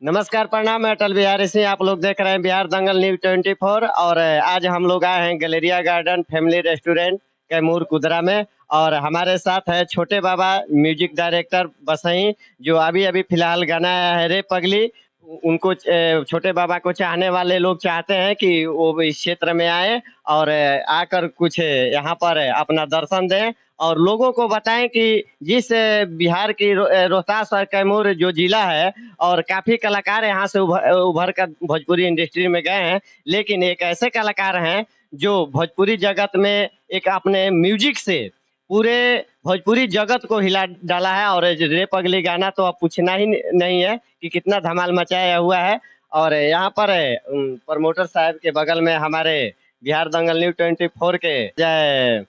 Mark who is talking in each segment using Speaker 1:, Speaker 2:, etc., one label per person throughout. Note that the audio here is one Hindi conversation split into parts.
Speaker 1: नमस्कार, प्रणाम। मैं अटल बिहारी सिंह। आप लोग देख रहे हैं बिहार दंगल न्यूज 24 और आज हम लोग आए हैं Galleria garden family restaurant Kaimur Kudra में। और हमारे साथ है छोटे बाबा म्यूजिक डायरेक्टर बसई, जो अभी अभी फिलहाल गाना आया है रे पगली। उनको छोटे बाबा को चाहने वाले लोग चाहते हैं कि वो इस क्षेत्र में आए और आकर कुछ यहाँ पर अपना दर्शन दें और लोगों को बताएं कि जिस बिहार की रोहतास और कैमूर जो जिला है, और काफी कलाकार यहाँ से उभर कर भोजपुरी इंडस्ट्री में गए हैं, लेकिन एक ऐसे कलाकार हैं जो भोजपुरी जगत में एक अपने म्यूजिक से पूरे भोजपुरी जगत को हिला डाला है। और रे पगली गाना तो अब पूछना ही नहीं है कि कितना धमाल मचाया हुआ है। और यहाँ पर प्रमोटर साहब के बगल में हमारे बिहार दंगल न्यूज 24 के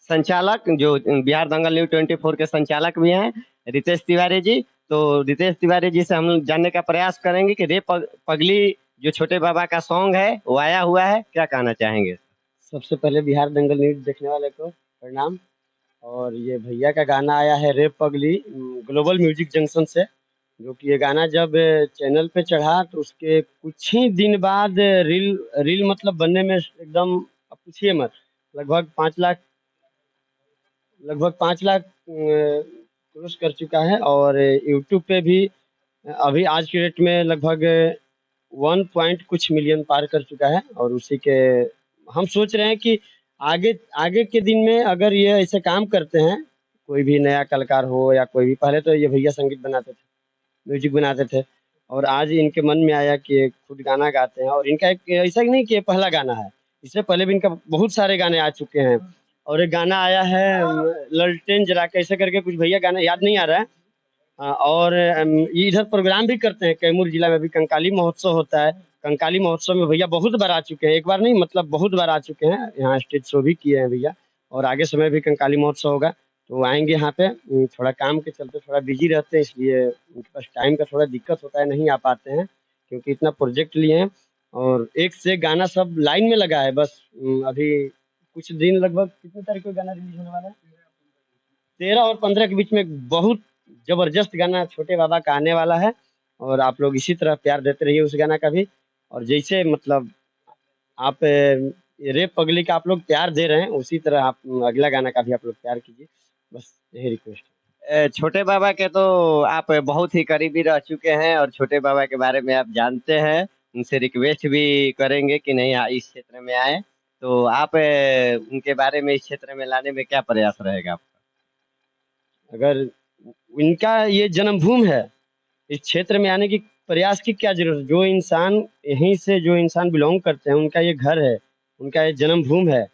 Speaker 1: संचालक, जो बिहार दंगल न्यूज 24 के संचालक भी हैं, रितेश तिवारी जी। तो रितेश तिवारी जी से हम लोग जानने का प्रयास करेंगे कि रे पगली जो छोटे बाबा का सॉन्ग है वो आया हुआ है, क्या कहना चाहेंगे।
Speaker 2: सबसे पहले बिहार दंगल न्यूज देखने वाले को प्रणाम। और ये भैया का गाना आया है रे पगली ग्लोबल म्यूजिक जंक्शन से, जो कि ये गाना जब चैनल पे चढ़ा तो उसके कुछ ही दिन बाद रील रील मतलब बनने में एकदम अब पूछिए मत। लगभग 5 लाख लगभग 5 लाख क्रॉस कर चुका है। और यूट्यूब पे भी अभी आज के डेट में लगभग 1 पॉइंट कुछ मिलियन पार कर चुका है। और उसी के हम सोच रहे हैं कि आगे आगे के दिन में अगर ये ऐसे काम करते हैं, कोई भी नया कलाकार हो या कोई भी, पहले तो ये भैया संगीत बनाते थे, म्यूजिक बनाते थे, और आज इनके मन में आया कि ये खुद गाना गाते हैं। और इनका एक ऐसा ही नहीं कि ये पहला गाना है, इससे पहले भी इनका बहुत सारे गाने आ चुके हैं। और एक गाना आया है ललटेन जला के ऐसे करके कुछ, भैया गाना याद नहीं आ रहा है। और ये इधर प्रोग्राम भी करते हैं कैमूर जिला में भी, कंकाली महोत्सव होता है। कंकाली महोत्सव में भैया बहुत बार आ चुके हैं, एक बार नहीं मतलब बहुत बार आ चुके हैं, यहाँ स्टेज शो भी किए हैं भैया। और आगे समय भी कंकाली महोत्सव होगा तो आएंगे यहाँ पे। थोड़ा काम के चलते थोड़ा बिजी रहते हैं, इसलिए उनके पास टाइम का थोड़ा दिक्कत होता है, नहीं आ पाते हैं क्योंकि इतना प्रोजेक्ट लिए हैं। और एक से एक गाना सब लाइन में लगा है। बस अभी कुछ दिन, लगभग कितनी तारीख को गाना रिलीज होने वाला है, 13 और 15 के बीच में बहुत जबरदस्त गाना छोटे बाबा का आने वाला है। और आप लोग इसी तरह प्यार देते रहिए उस गाना का भी। और जैसे मतलब आप रे पगली का आप लोग प्यार दे रहे हैं, उसी तरह आप अगला गाना का भी आप लोग प्यार कीजिए, बस यही रिक्वेस्ट है।
Speaker 1: छोटे बाबा के तो आप बहुत ही करीबी रह चुके हैं और छोटे बाबा के बारे में आप जानते हैं। उनसे रिक्वेस्ट भी करेंगे कि नहीं इस क्षेत्र में आए, तो आप उनके बारे में इस क्षेत्र में लाने में क्या प्रयास रहेगा आपका।
Speaker 2: अगर इनका ये जन्मभूमि है, इस क्षेत्र में आने की प्रयास की क्या जरूरत है। जो इंसान यहीं से, जो इंसान बिलोंग करते हैं, उनका ये घर है, उनका ये जन्मभूमि है,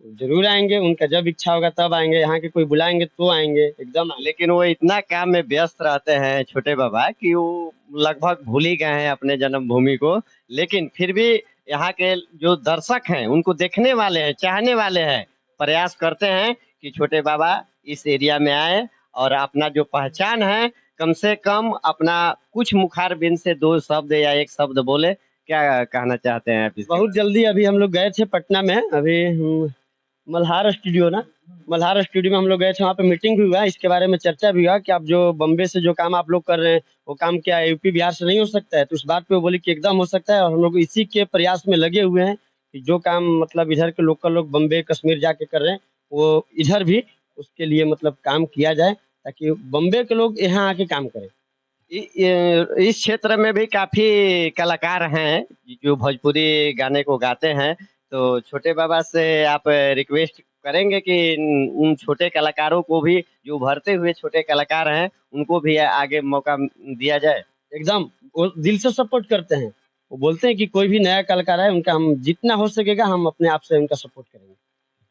Speaker 2: जरूर आएंगे। उनका जब इच्छा होगा तब आएंगे, यहाँ के कोई बुलाएंगे तो आएंगे एकदम।
Speaker 1: लेकिन वो इतना काम में व्यस्त रहते हैं छोटे बाबा कि वो लगभग भूल ही गए हैं अपने जन्मभूमि को। लेकिन फिर भी यहाँ के जो दर्शक हैं, उनको देखने वाले हैं, चाहने वाले हैं, प्रयास करते हैं कि छोटे बाबा इस एरिया में आए और अपना जो पहचान है, कम से कम अपना कुछ मुखार बिन से 2 शब्द या 1 शब्द बोले। क्या कहना चाहते हैं आप इसके
Speaker 2: बहुत
Speaker 1: बारे
Speaker 2: जल्दी अभी हम लोग गए थे पटना में, अभी मल्हार स्टूडियो ना, मल्हार स्टूडियो में हम लोग गए थे। वहाँ पे मीटिंग भी हुआ, इसके बारे में चर्चा भी हुआ कि आप जो बम्बे से जो काम आप लोग कर रहे हैं, वो काम क्या यूपी बिहार से नहीं हो सकता है। तो उस बात पे वो बोली कि एकदम हो सकता है, और हम लोग इसी के प्रयास में लगे हुए हैं कि जो काम मतलब इधर के लोकल लोग बम्बे कश्मीर जाके कर रहे हैं, वो इधर भी उसके लिए मतलब काम किया जाए, ताकि बम्बे के लोग यहाँ आके काम करें।
Speaker 1: इस क्षेत्र में भी काफी कलाकार हैं जो भोजपुरी गाने को गाते हैं। तो छोटे बाबा से आप रिक्वेस्ट करेंगे कि उन छोटे कलाकारों को भी, जो उभरते हुए छोटे कलाकार हैं, उनको भी आगे मौका दिया जाए।
Speaker 2: एकदम वो दिल से सपोर्ट करते हैं। वो बोलते हैं कि कोई भी नया कलाकार है, उनका हम जितना हो सकेगा हम अपने आप से उनका सपोर्ट करेंगे।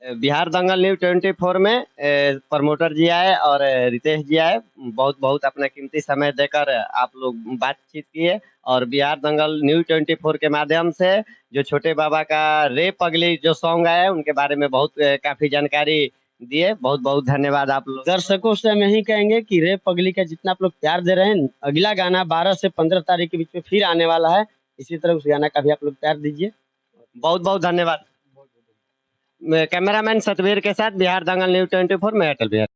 Speaker 1: बिहार दंगल न्यूज 24 में प्रमोटर जी आए और रितेश जी आए, बहुत बहुत अपना कीमती समय देकर आप लोग बातचीत किए। और बिहार दंगल न्यूज 24 के माध्यम से जो छोटे बाबा का रे पगली जो सॉन्ग आया, उनके बारे में बहुत काफी जानकारी दिए। बहुत बहुत धन्यवाद आप लोग।
Speaker 2: दर्शकों से हम यही कहेंगे कि रे पगली का जितना आप लोग प्यार दे रहे हैं, अगला गाना 12 से 15 तारीख के बीच में फिर आने वाला है, इसी तरह उस गाना का भी आप लोग प्यार दीजिए।
Speaker 1: बहुत बहुत धन्यवाद। कैमरामैन सतवीर के साथ बिहार दंगल न्यूज 24 में अटल बिहारी।